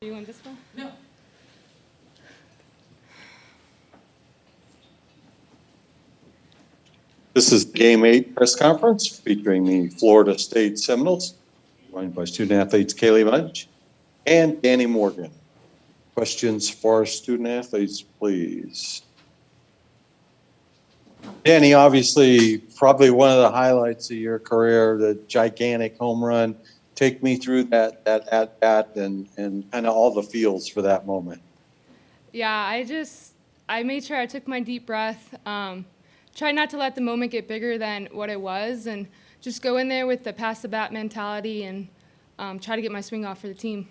Do you want this one? No. This is Game 8 press conference featuring the Florida State Seminoles, joined by student athletes Kaylee Mudge and Danny Morgan. Questions for student athletes, please. Danny, obviously, probably one of the highlights of your career, the gigantic home run. Take me through that at bat and kind of all the feels for that moment. Yeah, I made sure I took my deep breath, tried not to let the moment get bigger than what it was, and just go in there with the pass the bat mentality and try to get my swing off for the team.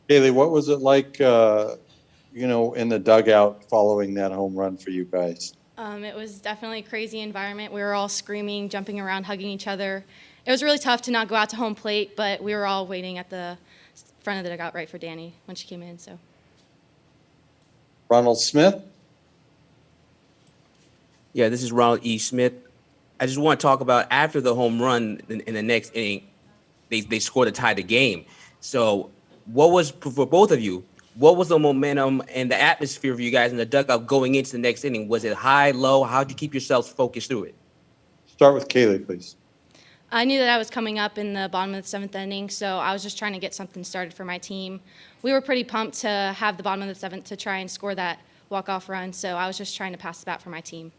Kaylee, what was it like, in the dugout following that home run for you guys? It was definitely a crazy environment. We were all screaming, jumping around, hugging each other. It was really tough to not go out to home plate, but we were all waiting at the front of the dugout right for Danny when she came in. So, Ronald Smith? Yeah, this is Ronald E. Smith. I just want to talk about after the home run in the next inning, they scored to tie the game. So what was, for both of you, what was the momentum and the atmosphere for you guys in the dugout going into the next inning? Was it high, low? How did you keep yourselves focused through it? Start with Kaylee, please. I knew that I was coming up in the bottom of the seventh inning, so I was just trying to get something started for my team. We were pretty pumped to have the bottom of the seventh to try and score that walk-off run, so I was just trying to pass the bat for my team.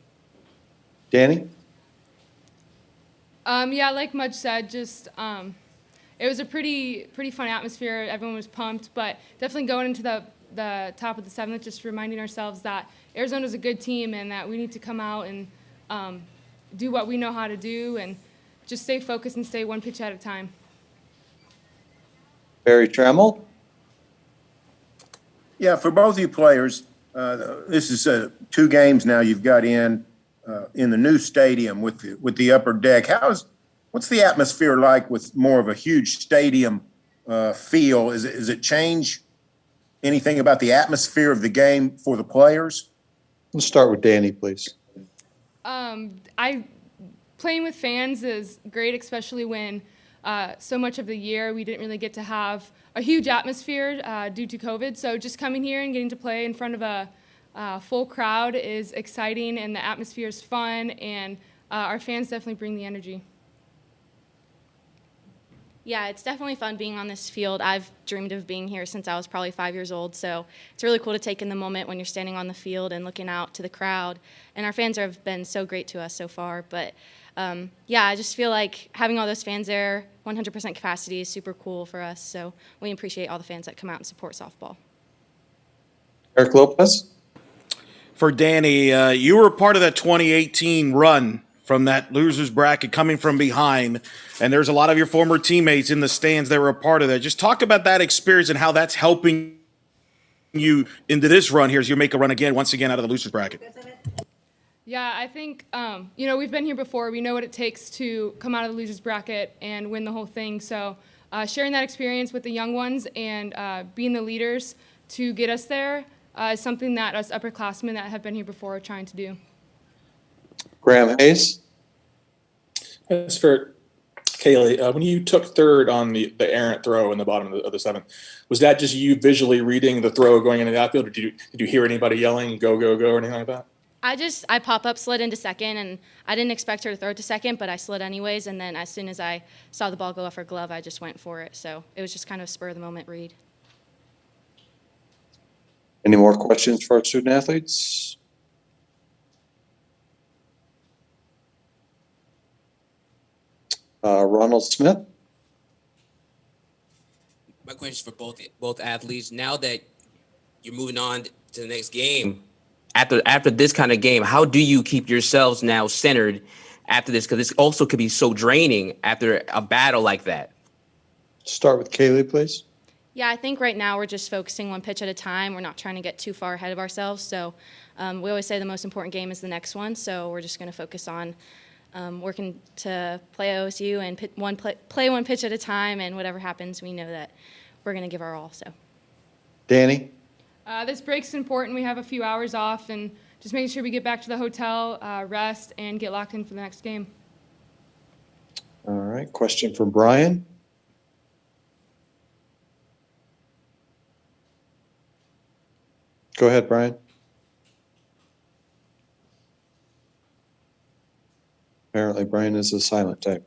Danny? Yeah, like Mudge said, just it was a pretty fun atmosphere. Everyone was pumped, but definitely going into the top of the seventh, just reminding ourselves that Arizona's a good team and that we need to come out and do what we know how to do and just stay focused and stay one pitch at a time. Barry Trammell? Yeah, for both of you players, this is 2 games now you've got in the new stadium with the upper deck. What's the atmosphere like with more of a huge stadium feel? Is it change anything about the atmosphere of the game for the players? Let's start with Danny, please. Playing with fans is great, especially when so much of the year we didn't really get to have a huge atmosphere due to COVID. So just coming here and getting to play in front of a full crowd is exciting, and the atmosphere is fun, and our fans definitely bring the energy. Yeah, it's definitely fun being on this field. I've dreamed of being here since I was probably 5 years old, so it's really cool to take in the moment when you're standing on the field and looking out to the crowd. And our fans have been so great to us so far. But, yeah, I just feel like having all those fans there, 100% capacity, is super cool for us. So we appreciate all the fans that come out and support softball. Eric Lopez? For Danny, you were part of that 2018 run from that loser's bracket, coming from behind, and there's a lot of your former teammates in the stands that were a part of that. Just talk about that experience and how that's helping you into this run here as you make a run again, once again, out of the loser's bracket. Yeah, I think, we've been here before. We know what it takes to come out of the loser's bracket and win the whole thing. So sharing that experience with the young ones and being the leaders to get us there is something that us upperclassmen that have been here before are trying to do. Graham Hayes? As for Kaylee, when you took third on the errant throw in the bottom of the seventh, was that just you visually reading the throw going into the outfield, or did you hear anybody yelling, go, go, go, or anything like that? I pop-up slid into second, and I didn't expect her to throw it to second, but I slid anyways, and then as soon as I saw the ball go off her glove, I just went for it. So it was just kind of a spur-of-the-moment read. Any more questions for our student athletes? Ronald Smith? My question is for both athletes. Now that you're moving on to the next game, after this kind of game, how do you keep yourselves now centered after this? Because this also could be so draining after a battle like that. Start with Kaylee, please. Yeah, I think right now we're just focusing one pitch at a time. We're not trying to get too far ahead of ourselves. So we always say the most important game is the next one. So we're just going to focus on working to play OSU and play one pitch at a time. And whatever happens, we know that we're going to give our all. So, Danny? This break's important. We have a few hours off, and just making sure we get back to the hotel, rest, and get locked in for the next game. All right. Question for Brian? Go ahead, Brian. Apparently, Brian is a silent type.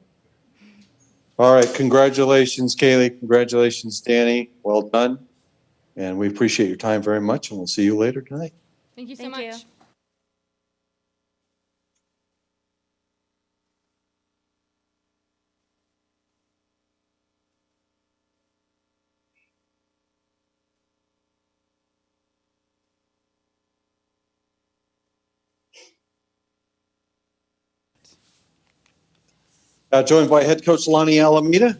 All right, congratulations, Kaylee. Congratulations, Danny. Well done. And we appreciate your time very much, and we'll see you later tonight. Thank you so Thank much. you. Joined by head coach Lonnie Alameda.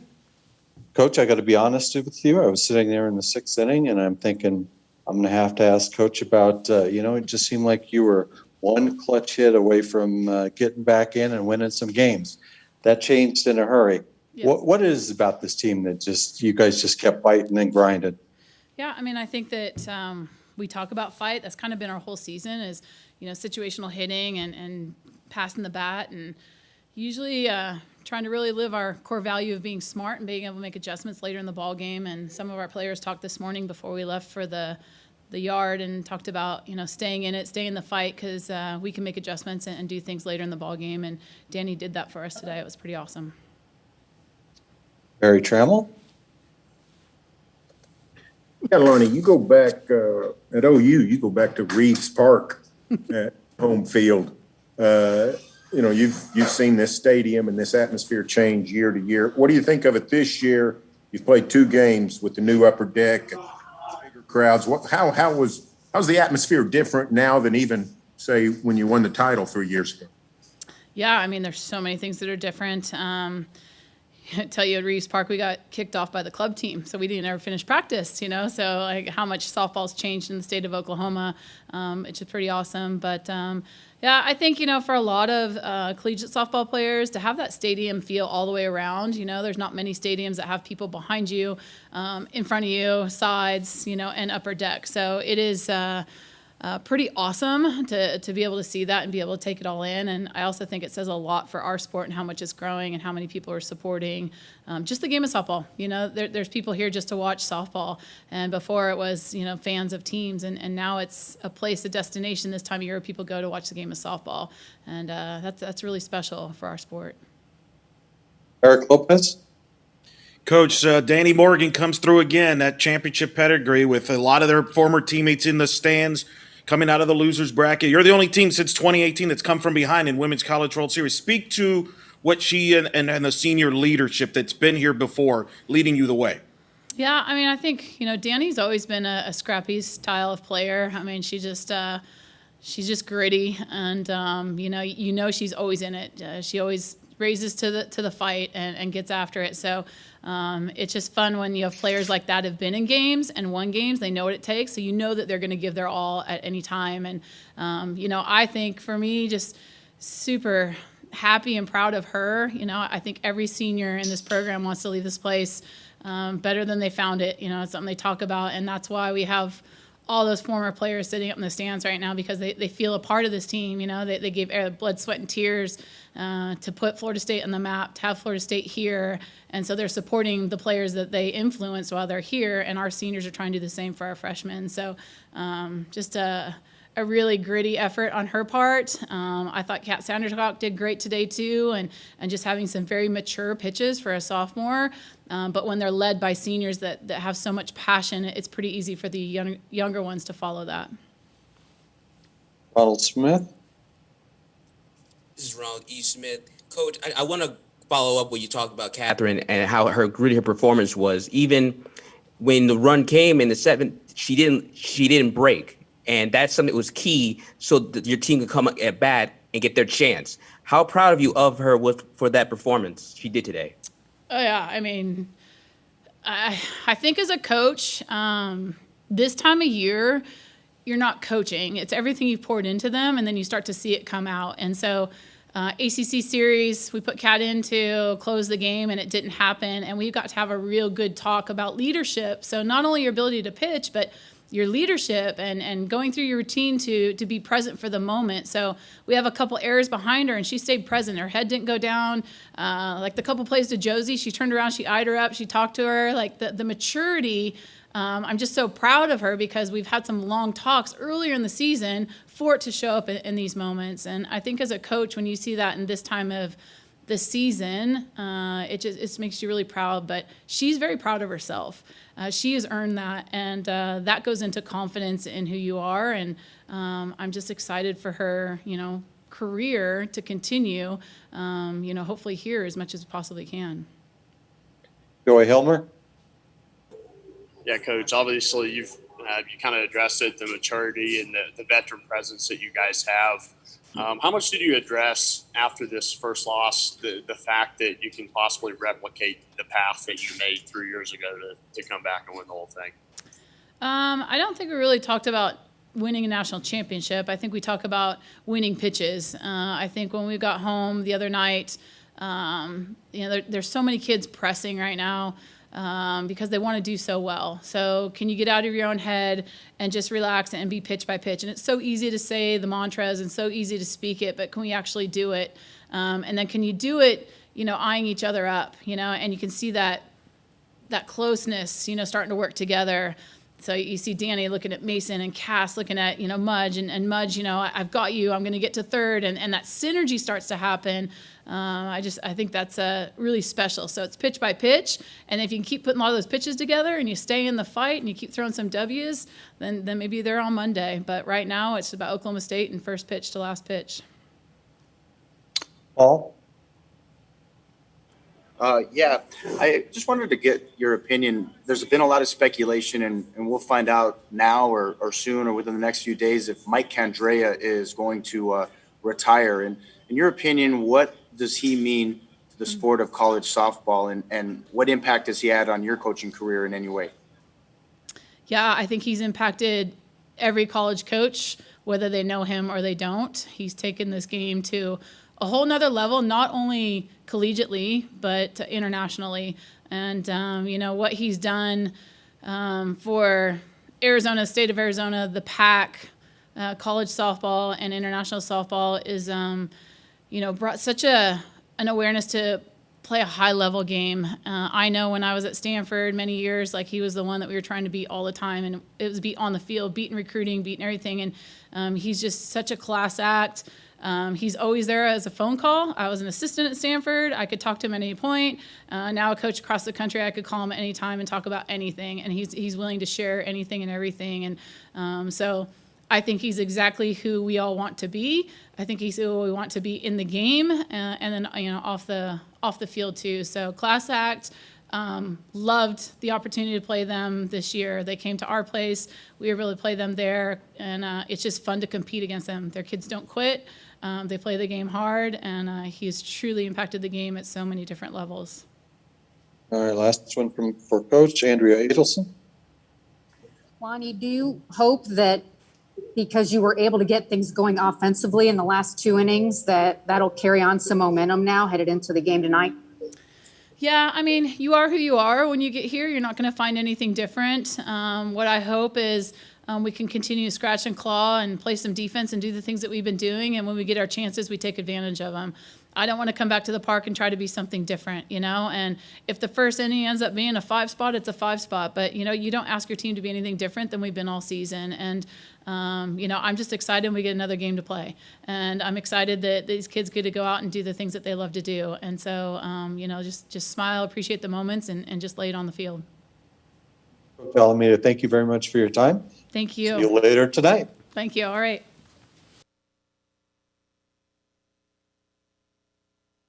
Coach, I got to be honest with you. I was sitting there in the 6th inning, and I'm thinking I'm going to ask Coach about, it just seemed like you were one clutch hit away from getting back in and winning some games. That changed in a hurry. Yeah. What is about this team that you guys just kept fighting and grinding? Yeah, I mean, I think that we talk about fight. That's kind of been our whole season is, situational hitting and passing the bat and usually trying to really live our core value of being smart and being able to make adjustments later in the ball game. And some of our players talked this morning before we left for the yard and talked about, staying in it, staying in the fight because we can make adjustments and do things later in the ball game. And Danny did that for us today. It was pretty awesome. Barry Trammell? Yeah, Lonnie, you go back at OU, you go back to Reeves Park at home field. You've seen this stadium and this atmosphere change year to year. What do you think of it this year? You've played 2 games with the new upper deck and bigger crowds. How's the atmosphere different now than even say when you won the title 3 years ago? Yeah, I mean, there's so many things that are different. I tell you, at Reeves Park, we got kicked off by the club team, so we didn't ever finish practice, So, like, how much softball's changed in the state of Oklahoma, it's just pretty awesome. But, yeah, I think, for a lot of collegiate softball players to have that stadium feel all the way around, there's not many stadiums that have people behind you, in front of you, sides, and upper deck. So it is pretty awesome to be able to see that and be able to take it all in. And I also think it says a lot for our sport and how much it's growing and how many people are supporting just the game of softball. There's people here just to watch softball. And before it was, fans of teams. And now it's a place, a destination this time of year people go to watch the game of softball. And that's really special for our sport. Eric Lopez? Coach, Danny Morgan comes through again, that championship pedigree with a lot of their former teammates in the stands coming out of the losers bracket. You're the only team since 2018 that's come from behind in Women's College World Series. Speak to what she and the senior leadership that's been here before leading you the way. Yeah, I mean, I think, Danny's always been a scrappy style of player. I mean, she's just gritty and, she's always in it. She always raises to the fight and gets after it. So it's just fun when you have players like that have been in games and won games. They know what it takes, so that they're going to give their all at any time. And I think for me, just super happy and proud of her. I think every senior in this program wants to leave this place better than they found it. It's something they talk about, and that's why we have all those former players sitting up in the stands right now because they feel a part of this team. They gave blood, sweat, and tears to put Florida State on the map, to have Florida State here. And so they're supporting the players that they influence while they're here, and our seniors are trying to do the same for our freshmen. So just a really gritty effort on her part. I thought Kat Sandercock did great today too, and just having some very mature pitches for a sophomore. But when they're led by seniors that have so much passion, it's pretty easy for the younger ones to follow that. Ronald Smith? This is Ronald E. Smith. Coach, I want to follow up what you talked about Catherine and how gritty her performance was. Even when the run came in the 7th, she didn't break. And that's something that was key so that your team could come at bat and get their chance. How proud of you of her for that performance she did today? Oh, yeah. I mean, I think as a coach, this time of year, you're not coaching. It's everything you've poured into them, and then you start to see it come out. And so ACC series, we put Kat in to close the game, and it didn't happen. And we've got to have a real good talk about leadership. So not only your ability to pitch, but your leadership and going through your routine to be present for the moment. So we have a couple errors behind her, and she stayed present. Her head didn't go down. Like the couple plays to Josie, she turned around, she eyed her up, she talked to her. Like the maturity, I'm just so proud of her because we've had some long talks earlier in the season for it to show up in these moments. And I think as a coach, when you see that in this time of the season, it makes you really proud. But she's very proud of herself. She has earned that, and that goes into confidence in who you are. And I'm just excited for her, career to continue. Hopefully here as much as possibly can. Joey Helmer. Yeah, Coach. Obviously, you kind of addressed it, the maturity and the veteran presence that you guys have. How much did you address after this first loss, the fact that you can possibly replicate the path that you made 3 years ago to come back and win the whole thing? I don't think we really talked about winning a national championship. I think we talk about winning pitches. I think when we got home the other night, there's so many kids pressing right now. Because they want to do so well. So can you get out of your own head and just relax and be pitch by pitch? And it's so easy to say the mantras and so easy to speak it, but can we actually do it? And then can you do it, eyeing each other up, and you can see that closeness, starting to work together. So you see Danny looking at Mason and Cass looking at, Mudge and Mudge, I've got you, I'm going to get to third. And that synergy starts to happen. I think that's really special. So it's pitch by pitch. And if you can keep putting a lot of those pitches together and you stay in the fight and you keep throwing some W's, then maybe they're on Monday. But right now it's about Oklahoma State and first pitch to last pitch. Paul. I just wanted to get your opinion. There's been a lot of speculation, and we'll find out now or soon or within the next few days if Mike Candrea is going to retire. And in your opinion, what does he mean to the sport of college softball, and what impact has he had on your coaching career in any way? Yeah, I think he's impacted every college coach, whether they know him or they don't. He's taken this game to a whole nother level, not only collegiately, but internationally. And, what he's done for Arizona, state of Arizona, the PAC, college softball and international softball is, brought such an awareness to play a high-level game. I know when I was at Stanford many years, he was the one that we were trying to beat all the time, and it was beat on the field, beating recruiting, beating everything. And he's just such a class act. He's always there as a phone call. I was an assistant at Stanford. I could talk to him at any point. Now a coach across the country, I could call him at any time and talk about anything. And he's willing to share anything and everything. And so I think he's exactly who we all want to be. I think he's who we want to be in the game and then off the field too. So class act. Loved the opportunity to play them this year. They came to our place. We were able to play them there, and it's just fun to compete against them. Their kids don't quit. They play the game hard, and he has truly impacted the game at so many different levels. All right, last one for Coach Andrea Adelson. Lonnie, do you hope that because you were able to get things going offensively in the last 2 innings, that'll carry on some momentum now headed into the game tonight? Yeah, I mean, you are who you are. When you get here, you're not going to find anything different. What I hope is we can continue to scratch and claw and play some defense and do the things that we've been doing. And when we get our chances, we take advantage of them. I don't want to come back to the park and try to be something different, And if the first inning ends up being a 5 spot, it's a 5 spot. But, you don't ask your team to be anything different than we've been all season. And, I'm just excited we get another game to play. And I'm excited that these kids get to go out and do the things that they love to do. And so, just smile, appreciate the moments, and just lay it on the field. Coach Alameda, thank you very much for your time. Thank you. See you later tonight. Thank you. All right.